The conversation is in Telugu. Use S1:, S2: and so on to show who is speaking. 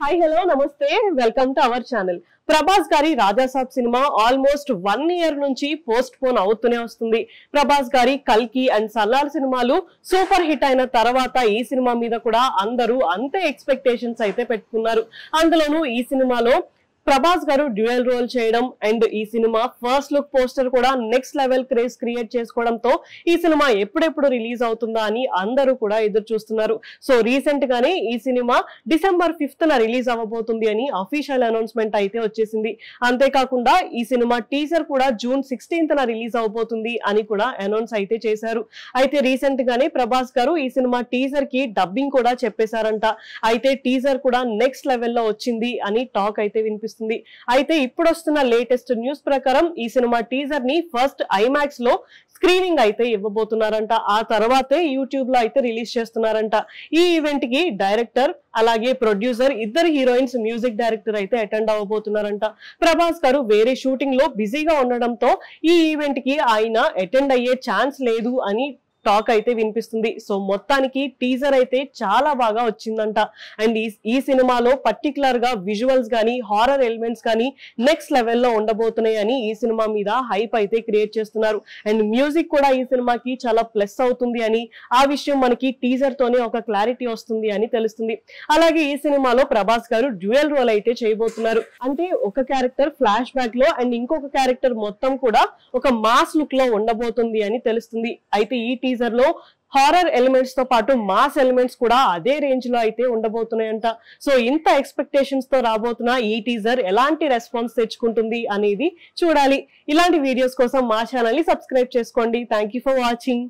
S1: హాయ్ హలో నమస్తే welcome to our channel. Prabhas గారి రాజాసాబ్ సినిమా ఆల్మోస్ట్ 1 year నుంచి పోస్ట్ పోన్ అవుతూనే వస్తుంది. ప్రభాస్ గారి కల్కి అండ్ సల్లార్ సినిమాలు సూపర్ హిట్ అయిన తర్వాత ఈ సినిమా మీద కూడా అందరూ అంతే ఎక్స్పెక్టేషన్స్ అయితే పెట్టుకున్నారు. అందులోనూ ఈ సినిమాలో ప్రభాస్ గారు డ్యూయల్ రోల్ చేయడం అండ్ ఈ సినిమా ఫస్ట్ లుక్ పోస్టర్ కూడా నెక్స్ట్ లెవెల్ క్రేజ్ క్రియేట్ చేసుకోవడంతో ఈ సినిమా ఎప్పుడెప్పుడు రిలీజ్ అవుతుందా అని అందరూ కూడా ఎదురు చూస్తున్నారు. సో రీసెంట్ గానే ఈ సినిమా December 5th రిలీజ్ అవ్వబోతుంది అని అఫీషియల్ అనౌన్స్మెంట్ అయితే వచ్చేసింది. అంతేకాకుండా ఈ సినిమా టీజర్ కూడా June 16th రిలీజ్ అవబోతుంది అని కూడా అనౌన్స్ అయితే చేశారు. అయితే రీసెంట్ గానే ప్రభాస్ గారు ఈ సినిమా టీజర్ కి డబ్బింగ్ కూడా చెప్పేశారంట. అయితే టీజర్ కూడా నెక్స్ట్ లెవెల్లో వచ్చింది అని టాక్ అయితే వినిపిస్తుంది. అయితే ఇప్పుడు వస్తున్న లేటెస్ట్ న్యూస్ ప్రకారం ఈ సినిమా టీజర్ ని ఫస్ట్ ఐమాక్స్ లో స్క్రీనింగ్ అయితే ఇవ్వబోతున్నారంట. ఆ తర్వాతే యూట్యూబ్ లో అయితే రిలీజ్ చేస్తున్నారంట. ఈ ఈవెంట్ కి డైరెక్టర్ అలాగే ప్రొడ్యూసర్ ఇద్దరు హీరోయిన్స్ మ్యూజిక్ డైరెక్టర్ అయితే అటెండ్ అవ్వబోతున్నారంట. ప్రభాస్ గారు వేరే షూటింగ్ లో బిజీగా ఉండడంతో ఈ ఈవెంట్ కి ఆయన అటెండ్ అయ్యే ఛాన్స్ లేదు అని టాక్ అయితే వినిపిస్తుంది. సో మొత్తానికి టీజర్ అయితే చాలా బాగా వచ్చిందంట. అండ్ ఈ సినిమాలో పర్టికులర్ గా విజువల్స్ గానీ హారర్ ఎలిమెంట్స్ కానీ నెక్స్ట్ లెవెల్లో ఉండబోతున్నాయి అని ఈ సినిమా మీద హైప్ అయితే క్రియేట్ చేస్తున్నారు. అండ్ మ్యూజిక్ కూడా ఈ సినిమాకి చాలా ప్లస్ అవుతుంది అని ఆ విషయం మనకి టీజర్ తోనే ఒక క్లారిటీ వస్తుంది అని తెలుస్తుంది. అలాగే ఈ సినిమాలో ప్రభాస్ గారు డ్యూయల్ రోల్ అయితే చేయబోతున్నారు. అంటే ఒక క్యారెక్టర్ ఫ్లాష్ బ్యాక్ లో అండ్ ఇంకొక క్యారెక్టర్ మొత్తం కూడా ఒక మాస్ లుక్ లో ఉండబోతుంది అని తెలుస్తుంది. అయితే ఈ టీజర్ లో హారర్ ఎలిమెంట్స్ తో పాటు మాస్ ఎలిమెంట్స్ కూడా అదే రేంజ్ లో అయితే ఉండబోతున్నాయంట. సో ఇంత ఎక్స్పెక్టేషన్స్ తో రాబోతున్న ఈ టీజర్ ఎలాంటి రెస్పాన్స్ తెచ్చుకుంటుంది అనేది చూడాలి. ఇలాంటి వీడియోస్ కోసం మా ఛానల్ ని సబ్స్క్రైబ్ చేసుకోండి. Thank you for watching.